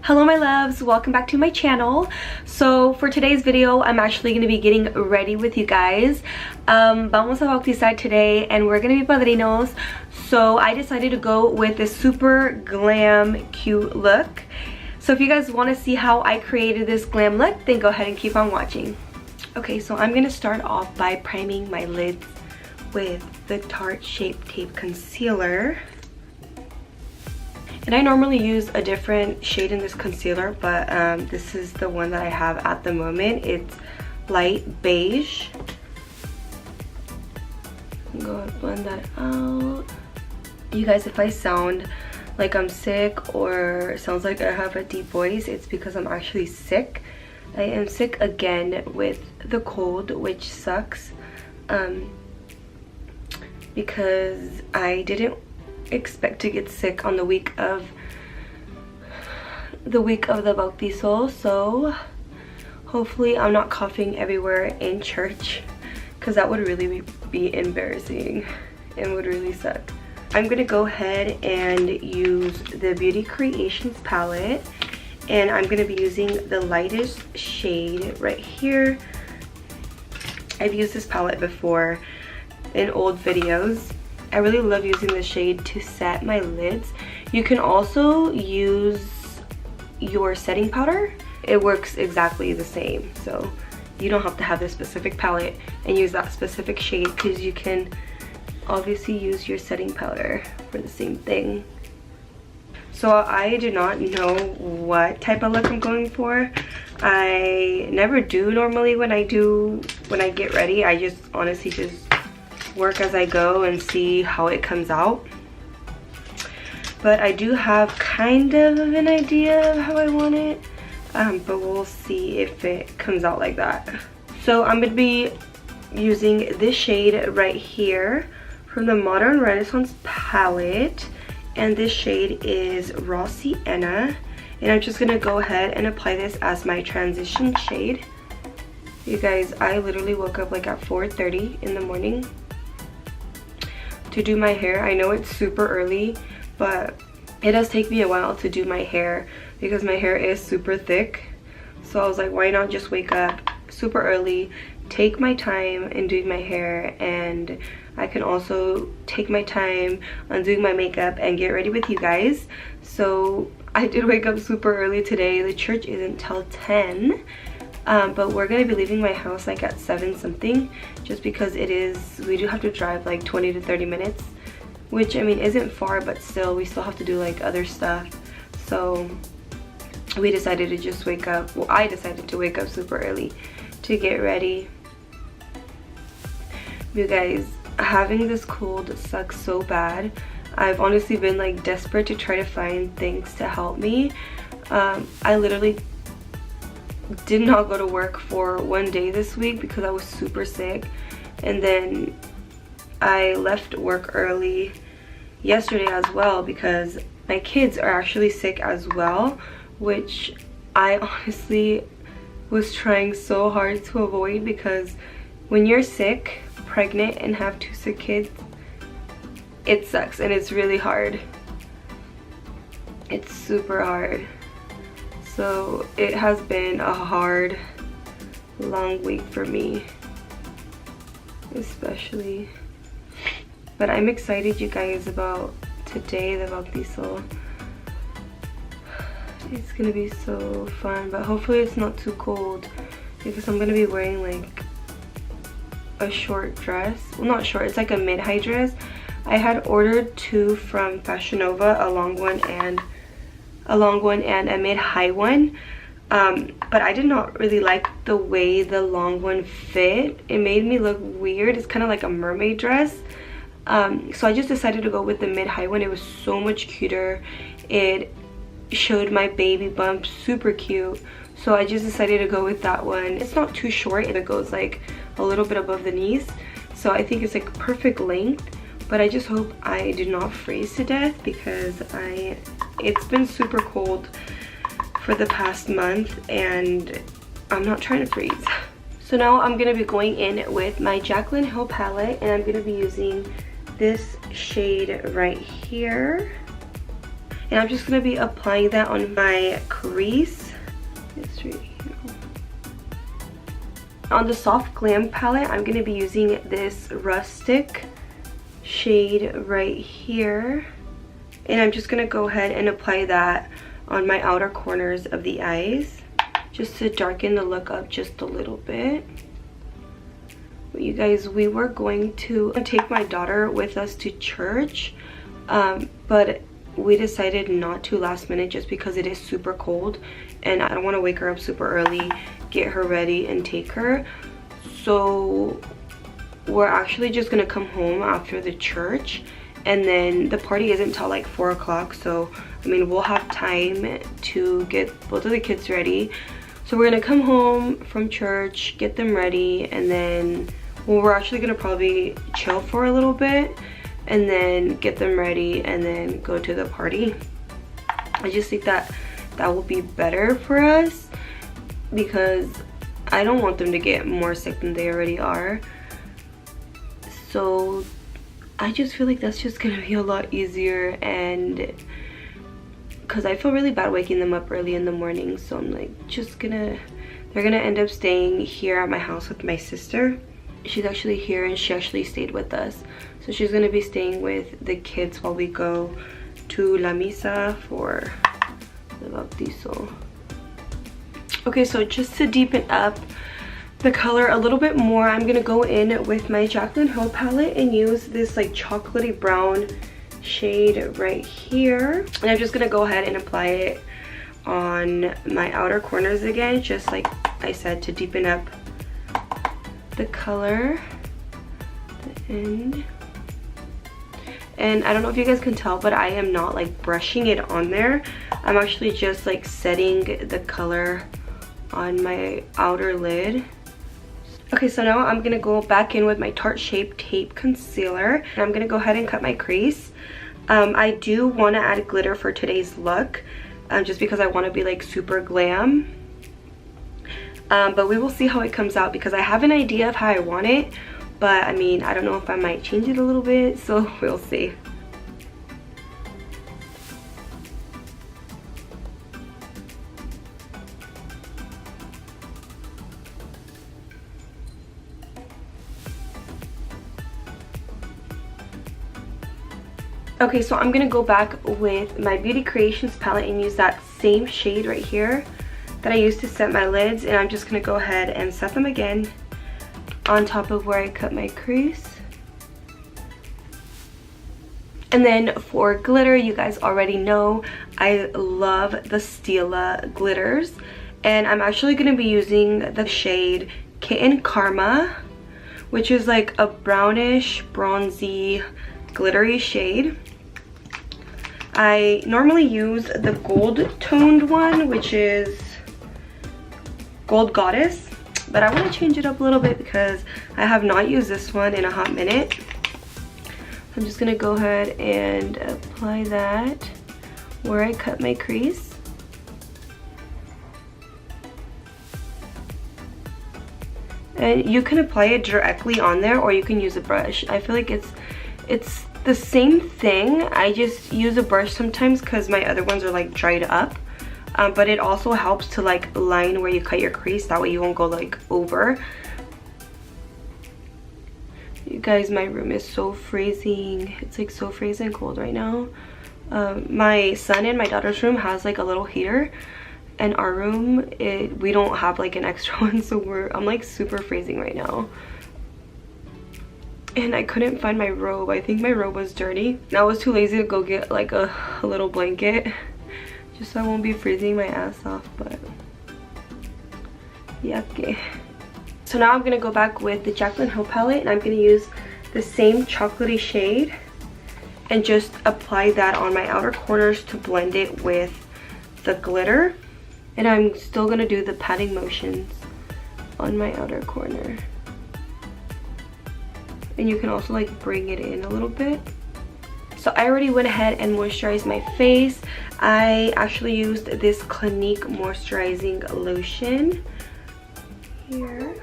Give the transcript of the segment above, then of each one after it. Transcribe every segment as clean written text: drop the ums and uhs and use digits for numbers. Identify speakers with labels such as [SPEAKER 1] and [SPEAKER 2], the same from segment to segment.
[SPEAKER 1] Hello my loves, welcome back to my channel. So for today's video, I'm actually going to be getting ready with you guys. Vamos a bautizar today and we're going to be padrinos. So I decided to go with this super glam cute look. So if you guys want to see how I created this glam look, then go ahead and keep on watching. Okay, so I'm going to start off by priming my lids with the Tarte Shape Tape Concealer. And I normally use a different shade in this concealer, but this is the one that I have at the moment. It's light beige. Go and blend that out. You guys, if I sound like I'm sick or sounds like I have a deep voice, it's because I'm actually sick. I am sick again with the cold, which sucks. Because I didn't expect to get sick on the week of the Bautizo, so hopefully I'm not coughing everywhere in church, because that would really be embarrassing and would really suck. I'm gonna go ahead and use the Beauty Creations palette, and I'm gonna be using the lightest shade right here. I've used this palette before in old videos. I really love using the shade to set my lids. You can also use your setting powder. It works exactly the same. So you don't have to have this specific palette and use that specific shade, because you can obviously use your setting powder for the same thing. So I do not know what type of look I'm going for. I never do normally when I get ready. I just honestly just work as I go and see how it comes out. But I do have kind of an idea of how I want it, but we'll see if it comes out like that. So I'm going to be using this shade right here from the Modern Renaissance palette, and this shade is Raw Sienna, and I'm just going to go ahead and apply this as my transition shade. You guys, I literally woke up like at 4:30 in the morning to do my hair. I know it's super early, but it does take me a while to do my hair because my hair is super thick. So I was like, why not just wake up super early, take my time in doing my hair, and I can also take my time on doing my makeup and get ready with you guys. So I did wake up super early today. The church isn't till 10. But we're gonna be leaving my house like at 7 something, just because we do have to drive like 20 to 30 minutes, which I mean isn't far, but still we still have to do like other stuff. So we decided to just wake up, well, I decided to wake up super early to get ready. You guys, having this cold sucks so bad. I've honestly been like desperate to try to find things to help me. I literally did not go to work for one day this week because I was super sick, and then I left work early yesterday as well because my kids are actually sick as well, which I honestly was trying so hard to avoid, because when you're sick, pregnant, and have 2 sick kids, it sucks and it's really hard. It's super hard. So it has been a hard, long week for me, especially. But I'm excited, you guys, about today, the Bautizo. It's gonna be so fun, but hopefully it's not too cold, because I'm gonna be wearing like a short dress. Well, not short, it's like a mid-high dress. I had ordered 2 from Fashion Nova, a long one and a mid-high one, but I did not really like the way the long one fit. It made me look weird. It's kind of like a mermaid dress, so I just decided to go with the mid-high one. It was so much cuter. It showed my baby bump, super cute, so I just decided to go with that one. It's not too short, it goes like a little bit above the knees, so I think it's like perfect length. But I just hope I do not freeze to death, because it's been super cold for the past month and I'm not trying to freeze. So now I'm going to be going in with my Jaclyn Hill palette, and I'm going to be using this shade right here. And I'm just going to be applying that on my crease. It's right here. On the Soft Glam palette, I'm going to be using this Rustic shade right here. And I'm just going to go ahead and apply that on my outer corners of the eyes, just to darken the look up just a little bit. But you guys, we were going to take my daughter with us to church, but we decided not to last minute just because it is super cold and I don't want to wake her up super early, get her ready and take her. So we're actually just gonna come home after the church, and then the party isn't till like 4 o'clock, so I mean we'll have time to get both of the kids ready. So we're gonna come home from church, get them ready, and then we're actually gonna probably chill for a little bit and then get them ready and then go to the party. I just think that that will be better for us because I don't want them to get more sick than they already are. So I just feel like that's just gonna be a lot easier, and because I feel really bad waking them up early in the morning, so I'm like they're gonna end up staying here at my house with my sister. She's actually here and she actually stayed with us. So she's gonna be staying with the kids while we go to La Misa for the Bautizo. Okay, so just to deepen up the color a little bit more, I'm gonna go in with my Jaclyn Hill palette and use this like chocolatey brown shade right here. And I'm just gonna go ahead and apply it on my outer corners again, just like I said, to deepen up the color. The end. And I don't know if you guys can tell, but I am not like brushing it on there. I'm actually just like setting the color on my outer lid. Okay, so now I'm gonna go back in with my Tarte Shape Tape Concealer, and I'm gonna go ahead and cut my crease. I do want to add glitter for today's look, just because I want to be like super glam. But we will see how it comes out because I have an idea of how I want it. But I mean, I don't know if I might change it a little bit, so we'll see. Okay, so I'm gonna go back with my Beauty Creations palette and use that same shade right here that I used to set my lids, and I'm just gonna go ahead and set them again on top of where I cut my crease. And then for glitter, you guys already know I love the Stila glitters, and I'm actually going to be using the shade Kitten Karma, which is like a brownish bronzy glittery shade. I normally use the gold toned one, which is Gold Goddess, but I want to change it up a little bit because I have not used this one in a hot minute. I'm just going to go ahead and apply that where I cut my crease. And you can apply it directly on there, or you can use a brush. I feel like it's the same thing. I just use a brush sometimes because my other ones are like dried up. But it also helps to like line where you cut your crease, that way you won't go like over. You guys, my room is so freezing. It's like so freezing cold right now. My son and my daughter's room has like a little heater, and our room, we don't have like an extra one, so I'm like super freezing right now. And I couldn't find my robe. I think my robe was dirty. And I was too lazy to go get like a little blanket, just so I won't be freezing my ass off, but yeah, okay. So now I'm gonna go back with the Jaclyn Hill palette, and I'm gonna use the same chocolatey shade and just apply that on my outer corners to blend it with the glitter. And I'm still gonna do the patting motions on my outer corner. And you can also like bring it in a little bit. So I already went ahead and moisturized my face. I actually used this Clinique moisturizing lotion here.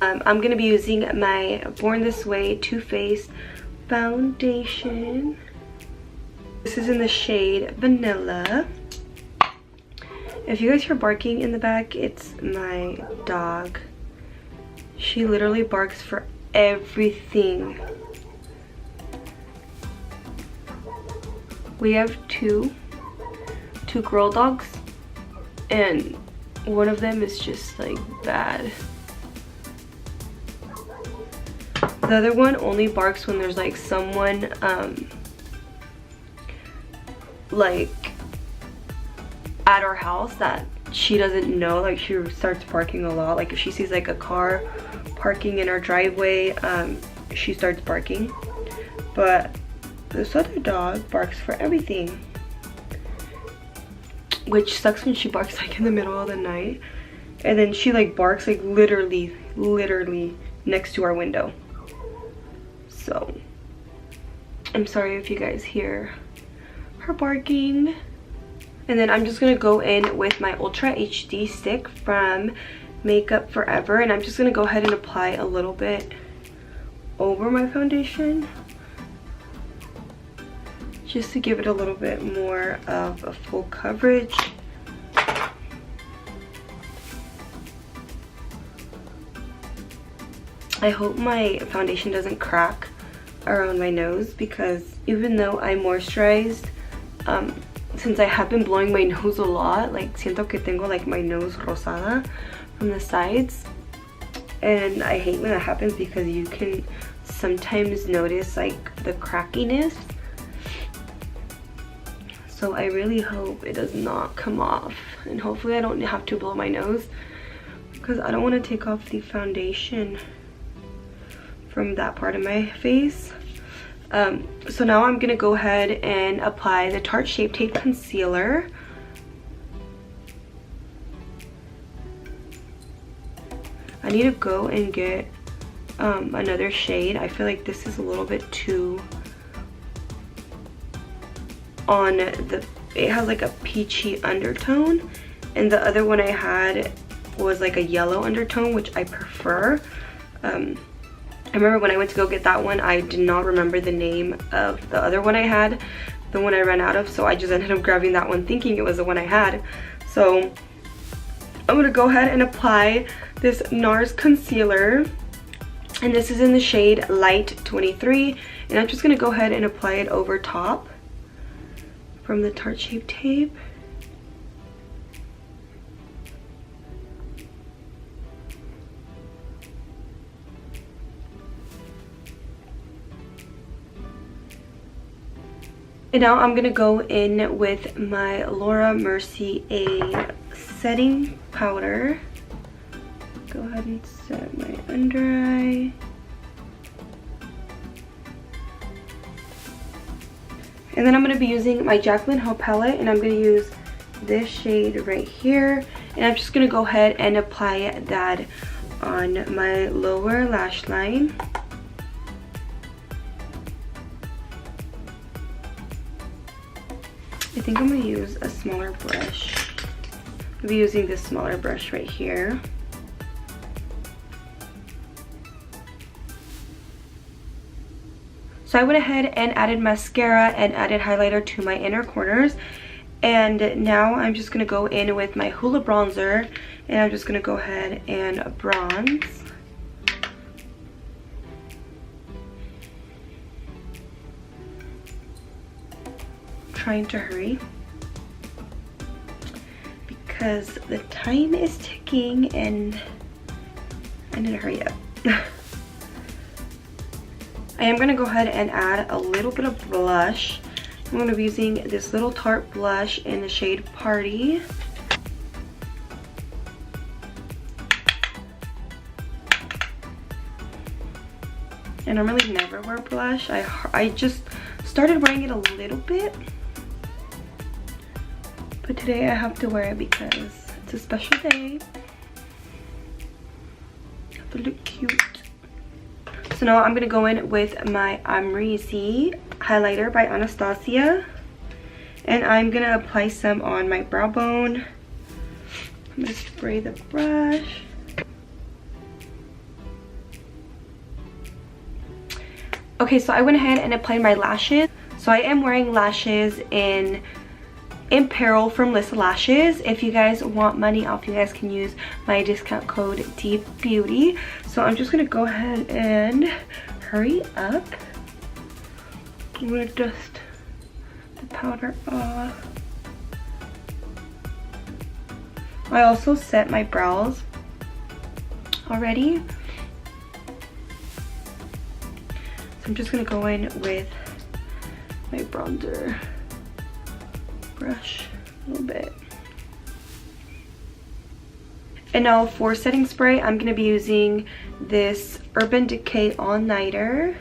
[SPEAKER 1] I'm gonna be using my Born This Way Too Faced foundation. This is in the shade Vanilla. If you guys hear barking in the back, it's my dog. She literally barks for everything. We have two girl dogs, and one of them is just like bad. The other one only barks when there's like someone like at our house that she doesn't know. Like she starts barking a lot. Like if she sees like a car parking in our driveway, she starts barking. But this other dog barks for everything, which sucks when she barks like in the middle of the night, and then she like barks like literally next to our window. So I'm sorry if you guys hear her barking. And then I'm just gonna go in with my Ultra HD stick from Makeup Forever, and I'm just gonna go ahead and apply a little bit over my foundation, just to give it a little bit more of a full coverage. I hope my foundation doesn't crack around my nose, because even though I moisturized, since I have been blowing my nose a lot, like siento que tengo like my nose rosada from the sides, and I hate when that happens because you can sometimes notice like the crackiness. So I really hope it does not come off, and hopefully I don't have to blow my nose, because I don't want to take off the foundation from that part of my face. So now I'm gonna go ahead and apply the Tarte Shape Tape Concealer. I need to go and get another shade. I feel like this is a little bit too on the, it has like a peachy undertone, and the other one I had was like a yellow undertone, which I prefer. I remember when I went to go get that one, I did not remember the name of the other one I had, the one I ran out of, so I just ended up grabbing that one thinking it was the one I had. So I'm gonna go ahead and apply this NARS concealer, and this is in the shade Light 23, and I'm just gonna go ahead and apply it over top from the Tarte Shape Tape. And now I'm gonna go in with my Laura Mercier setting powder. Go ahead and set my under eye. And then I'm gonna be using my Jaclyn Hill palette, and I'm gonna use this shade right here. And I'm just gonna go ahead and apply that on my lower lash line. I think I'm gonna use a smaller brush. I'll be using this smaller brush right here. So I went ahead and added mascara and added highlighter to my inner corners. And now I'm just gonna go in with my Hoola bronzer, and I'm just gonna go ahead and bronze. Trying to hurry because the time is ticking and I need to hurry up. I am going to go ahead and add a little bit of blush. I'm going to be using this little Tarte blush in the shade Party. I normally never wear blush. I just started wearing it a little bit, but today I have to wear it because it's a special day. I have to look cute. So now I'm gonna go in with my Amrezy highlighter by Anastasia, and I'm gonna apply some on my brow bone. I'm gonna spray the brush. Okay, so I went ahead and applied my lashes. So I am wearing lashes in Pearl from Lissa Lashes. If you guys want money off, you guys can use my discount code DEEPBEAUTY. So I'm just gonna go ahead and hurry up. I'm gonna dust the powder off. I also set my brows already. So I'm just gonna go in with my bronzer brush a little bit. And now for setting spray, I'm gonna be using this Urban Decay All Nighter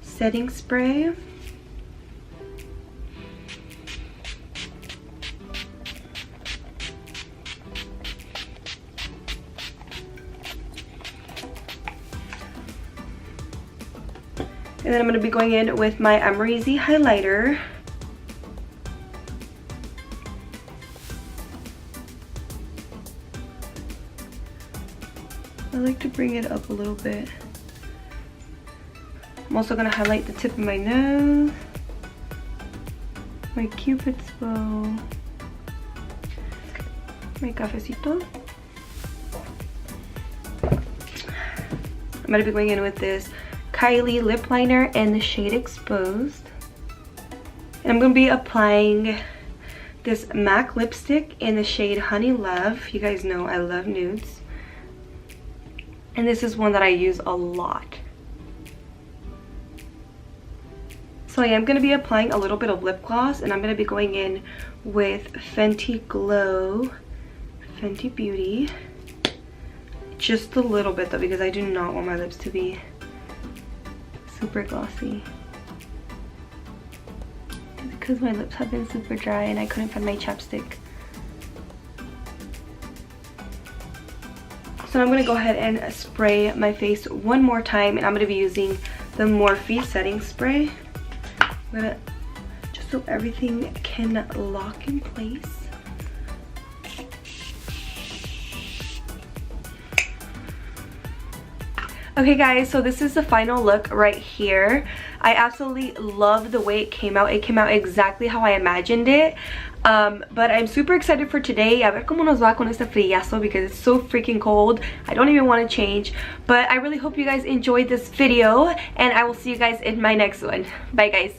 [SPEAKER 1] setting spray. And then I'm going to be going in with my Amrezy highlighter. I like to bring it up a little bit. I'm also going to highlight the tip of my nose, my cupid's bow, my cafecito. I'm going to be going in with this Kylie lip liner in the shade Exposed. And I'm going to be applying this MAC lipstick in the shade Honey Love. You guys know I love nudes. And this is one that I use a lot. So I am going to be applying a little bit of lip gloss, and I'm going to be going in with Fenty Glow, Fenty Beauty. Just a little bit though, because I do not want my lips to be super glossy. Because my lips have been super dry and I couldn't find my chapstick. So I'm going to go ahead and spray my face one more time, and I'm going to be using the Morphe setting spray. I'm going to, just so everything can lock in place. Okay guys, so this is the final look right here. I absolutely love the way it came out. It came out exactly how I imagined it. But I'm super excited for today. A ver cómo nos va con este frillazo, because it's so freaking cold. I don't even want to change. But I really hope you guys enjoyed this video, and I will see you guys in my next one. Bye guys.